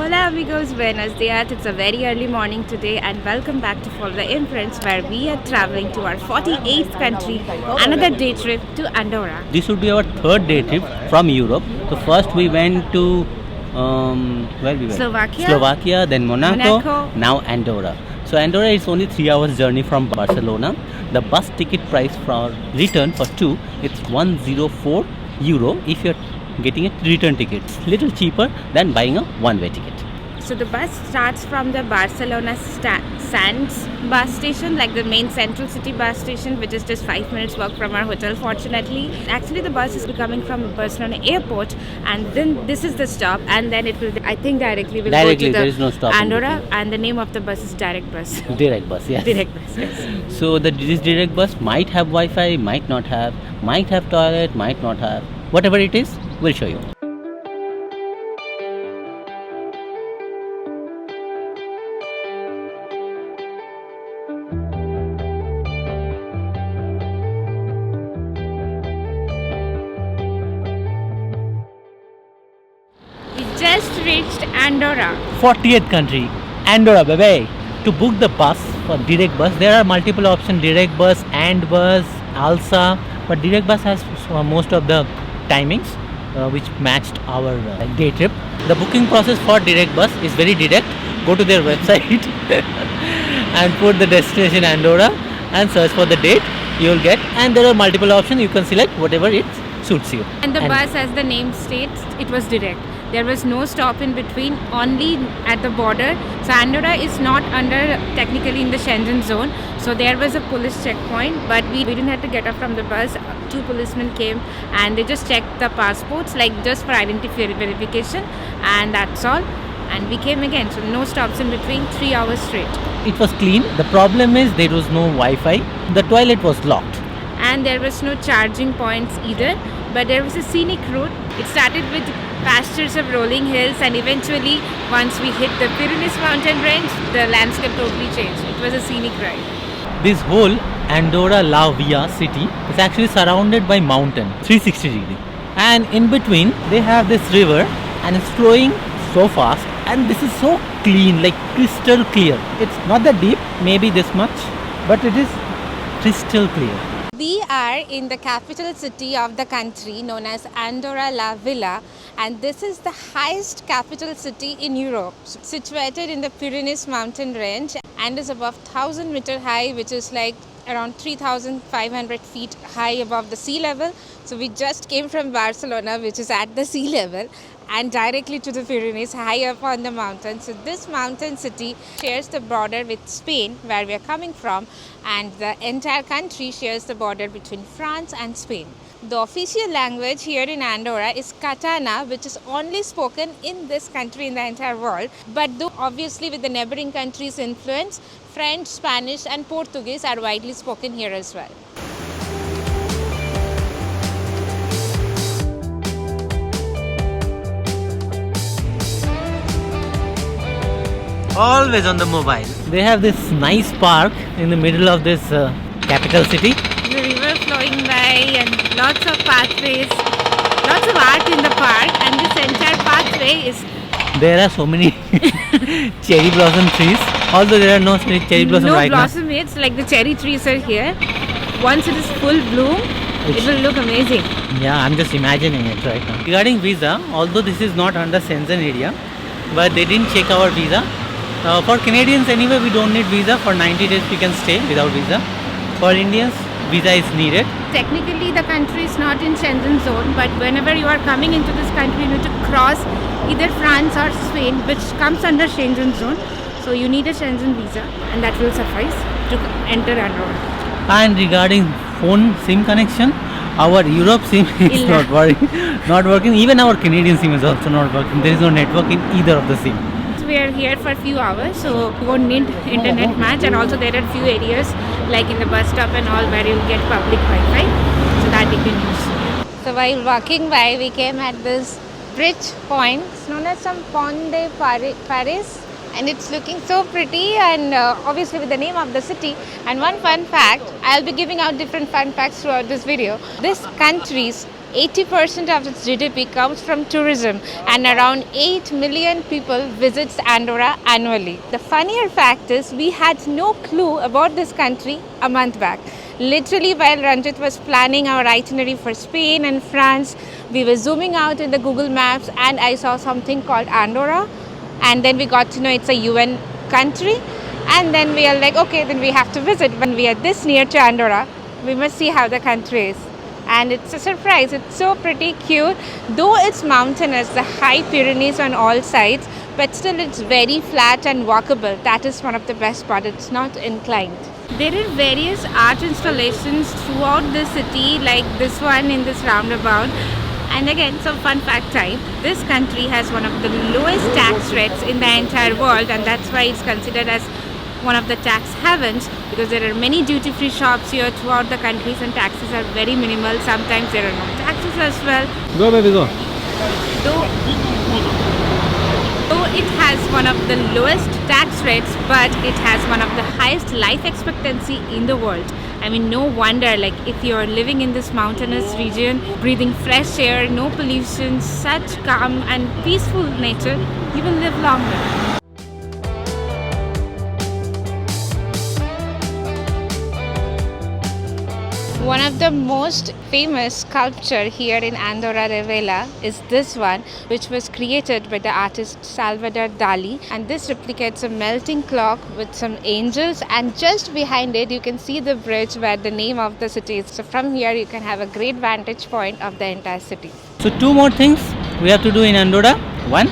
Hola amigos, buenos dias. It's a very early morning today and welcome back to Followtheimprints where we are traveling to our 48th country, another day trip to Andorra. This would be our third day trip from Europe. So first we went to where we went? Slovakia, then Monaco, now Andorra. So Andorra is only 3 hours journey from Barcelona. The bus ticket price for return for two, it's €104 if you're getting a return ticket. It's little cheaper than buying a one-way ticket. So the bus starts from the Barcelona Sands bus station, like the main central city bus station, which is just 5 minutes walk from our hotel, fortunately. Actually, the bus is coming from Barcelona airport, and then this is the stop, and then it will, I think, directly go to the there is no stop Andorra, and the name of the bus is Direct Bus. Direct bus, yes. Direct Bus, yes. So this direct bus might have Wi-Fi, might not have toilet, might not have. Whatever it is, we'll show you. Just reached Andorra. 40th country, Andorra, baby. To book the bus for direct bus, there are multiple options: direct bus, and bus, ALSA. But direct bus has most of the timings which matched our day trip. The booking process for direct bus is very direct. Go to their website and put the destination Andorra and search for the date. You will get, and there are multiple options. You can select whatever it suits you. And the bus, as the name states, it was direct. There was no stop in between, only at the border. So Andorra is not under technically in the Schengen zone. So there was a police checkpoint, but we didn't have to get up from the bus. Two policemen came and they just checked the passports, like just for identity verification, and that's all. And we came again. So no stops in between, 3 hours straight. It was clean. The problem is there was no Wi-Fi. The toilet was locked. And there was no charging points either. But there was a scenic route. It started with pastures of rolling hills, and eventually once we hit the Pyrenees mountain range, the landscape totally changed. It was a scenic ride. This whole Andorra la Vella city is actually surrounded by mountain, 360 degree. And in between they have this river, and it's flowing so fast, and this is so clean, like crystal clear. It's not that deep, maybe this much, but it is crystal clear. We are in the capital city of the country known as Andorra la Vella, and this is the highest capital city in Europe, situated in the Pyrenees mountain range and is above 1000 meter high, which is like around 3500 feet high above the sea level. So we just came from Barcelona, which is at the sea level, and directly to the Pyrenees, high up on the mountain. So this mountain city shares the border with Spain, where we are coming from, and the entire country shares the border between France and Spain. The official language here in Andorra is Catalan, which is only spoken in this country in the entire world. But though obviously with the neighboring countries' influence, French, Spanish and Portuguese are widely spoken here as well. Always on the mobile. They have this nice park in the middle of this capital city. The river flowing by and lots of pathways, lots of art in the park, and this entire pathway is... There are so many cherry blossom trees, although there are no cherry blossom right now. No blossom, it's like the cherry trees are here. Once it is full bloom, it will look amazing. Yeah, I'm just imagining it right now. Regarding visa, although this is not under Schengen area, but they didn't check our visa. For Canadians anyway, we don't need visa. For 90 days we can stay without visa. For Indians, visa is needed. Technically the country is not in Schengen zone, but whenever you are coming into this country, you need to cross either France or Spain, which comes under Schengen zone. So you need a Schengen visa, and that will suffice to enter Andorra. And regarding phone SIM connection, our Europe SIM is not working. Even our Canadian SIM is also not working. There is no network in either of the SIM. We are here for a few hours, so we won't need internet match, and also there are few areas like in the bus stop and all where you'll get public Wi-Fi, so that you can use. So while walking by, we came at this bridge point. It's known as some Pont de Paris, and it's looking so pretty, and obviously with the name of the city. And one fun fact, I'll be giving out different fun facts throughout this video. This country's 80% of its GDP comes from tourism, and around 8 million people visits Andorra annually. The funnier fact is we had no clue about this country a month back. Literally, while Ranjit was planning our itinerary for Spain and France, we were zooming out in the Google Maps and I saw something called Andorra, and then we got to know it's a UN country, and then we are like, okay, then we have to visit. When we are this near to Andorra, we must see how the country is. And it's a surprise. It's so pretty cute. Though it's mountainous, the high Pyrenees on all sides, but still it's very flat and walkable. That is one of the best parts. It's not inclined. There are various art installations throughout the city, like this one in this roundabout. And again, some fun fact time. This country has one of the lowest tax rates in the entire world, and that's why it's considered as one of the tax havens, because there are many duty-free shops here throughout the countries and taxes are very minimal. Sometimes there are no taxes as well. Go baby, go. Though it has one of the lowest tax rates, but it has one of the highest life expectancy in the world. I mean, no wonder, like if you're living in this mountainous region, breathing fresh air, no pollution, such calm and peaceful nature, you will live longer. One of the most famous sculpture here in Andorra la Vella is this one, which was created by the artist Salvador Dali, and this replicates a melting clock with some angels, and just behind it you can see the bridge where the name of the city is. So from here you can have a great vantage point of the entire city. So 2 more things we have to do in Andorra. One,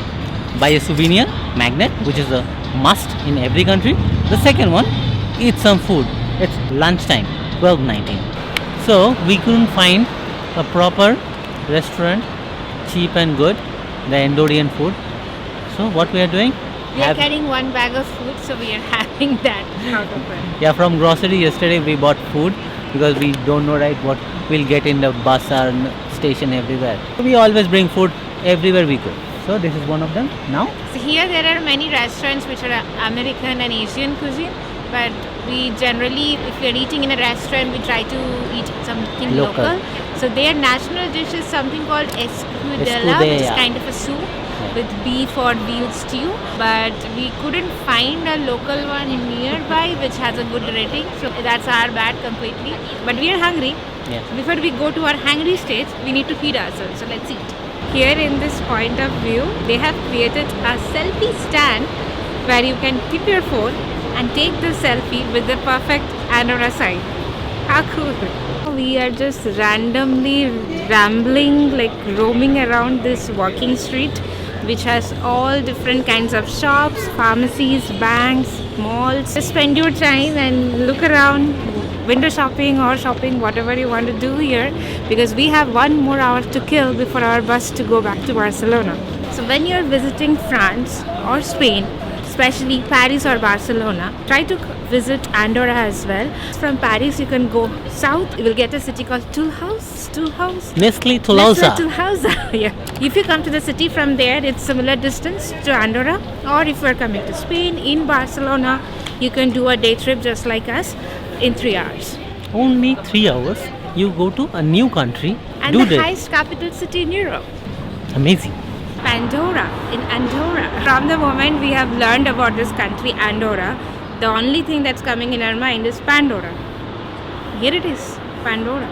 buy a souvenir magnet, which is a must in every country. The second one, eat some food. It's lunchtime, 12:19. So we couldn't find a proper restaurant, cheap and good, the Andorran food. So what we are doing? We are carrying one bag of food, so we are having that out of it. Yeah, from grocery yesterday we bought food because we don't know right what we'll get in the bus or station everywhere. We always bring food everywhere we go. So this is one of them now. So here there are many restaurants which are American and Asian cuisine. But we generally, if we are eating in a restaurant, we try to eat something local. So their national dish is something called escudella, which is kind of a soup with beef or veal stew. But we couldn't find a local one in nearby which has a good rating. So that's our bad completely. But we are hungry. Yeah. Before we go to our hungry stage, we need to feed ourselves. So let's eat. Here in this point of view, they have created a selfie stand where you can keep your phone and take the selfie with the perfect Andorra sign. How cool! We are just randomly rambling, like roaming around this walking street, which has all different kinds of shops, pharmacies, banks, malls. Just spend your time and look around, window shopping or shopping, whatever you want to do here, because we have 1 more hour to kill before our bus to go back to Barcelona. So when you're visiting France or Spain, especially Paris or Barcelona, try to visit Andorra as well. From Paris you can go south, you will get a city called Nestled Toulouse. Yeah. If you come to the city from there, it's similar distance to Andorra. Or if you're coming to Spain, in Barcelona, you can do a day trip just like us in 3 hours. Only 3 hours, you go to a new country. And the highest capital city in Europe. Amazing. Andorra, in Andorra. From the moment we have learned about this country, Andorra, the only thing that's coming in our mind is Pandora. Here it is, Pandora.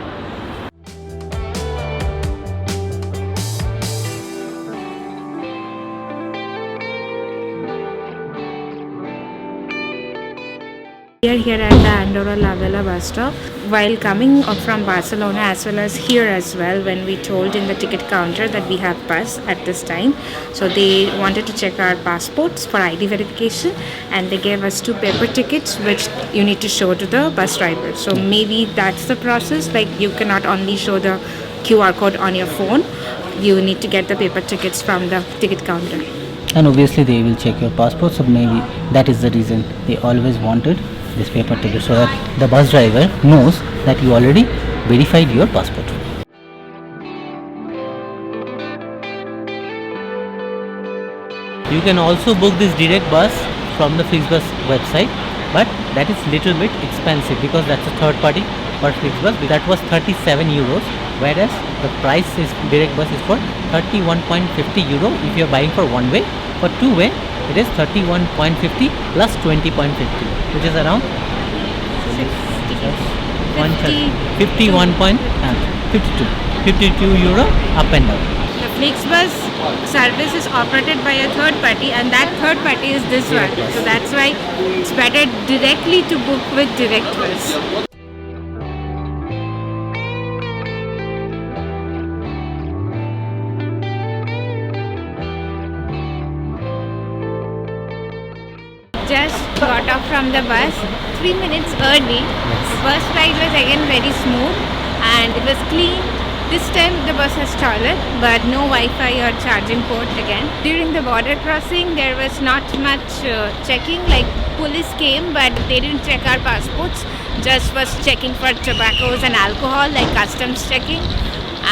We are here at the Andorra la Vella bus stop. While coming up from Barcelona as well as here as well, when we told in the ticket counter that we have bus at this time, so they wanted to check our passports for ID verification, and they gave us 2 paper tickets which you need to show to the bus driver. So maybe that's the process, like you cannot only show the QR code on your phone, you need to get the paper tickets from the ticket counter. And obviously they will check your passport, so maybe that is the reason they always wanted this paper ticket, so that the bus driver knows that you already verified your passport. You can also book this direct bus from the Flixbus website, but that is little bit expensive because that's a third party for Flixbus. That was 37 euros whereas the price is direct bus is for 31.50 euro if you're buying for one way. For two way, it is 31.50 plus 20.50, which is around 52 euro up and down. The Flixbus service is operated by a third party, and that third party is this one. So that's why it's better directly to book with direct bus. Just got off from the bus 3 minutes early. The bus ride was again very smooth and it was clean. This time the bus has toilet but no Wi-Fi or charging port again. During the border crossing there was not much checking, like police came but they didn't check our passports, just was checking for tobaccos and alcohol, like customs checking.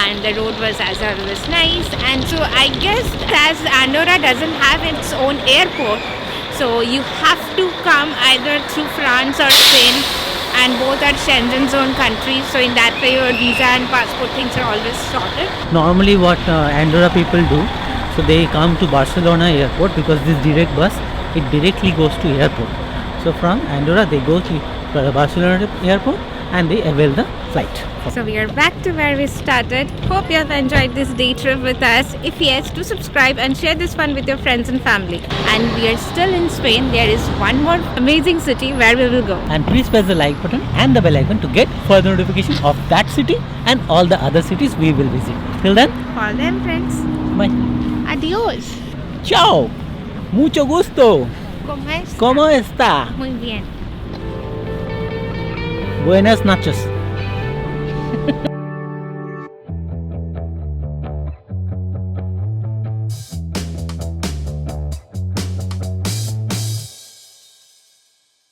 And the road was as always nice. And so I guess as Andorra doesn't have its own airport, so you have to come either through France or Spain, and both are Schengen zone countries. So in that way your visa and passport things are always sorted. Normally what Andorra people do, so they come to Barcelona airport because this direct bus, it directly goes to airport. So from Andorra they go to Barcelona airport and they avail the flight. So we are back to where we started. Hope you have enjoyed this day trip with us. If yes, do subscribe and share this fun with your friends and family. And we are still in Spain. There is one more amazing city where we will go. And please press the like button and the bell icon to get further notification of that city and all the other cities we will visit. Till then, Followtheimprints. bye. Adios. Ciao. Mucho gusto. ¿Cómo está? ¿Cómo está? Muy bien. Buenas noches.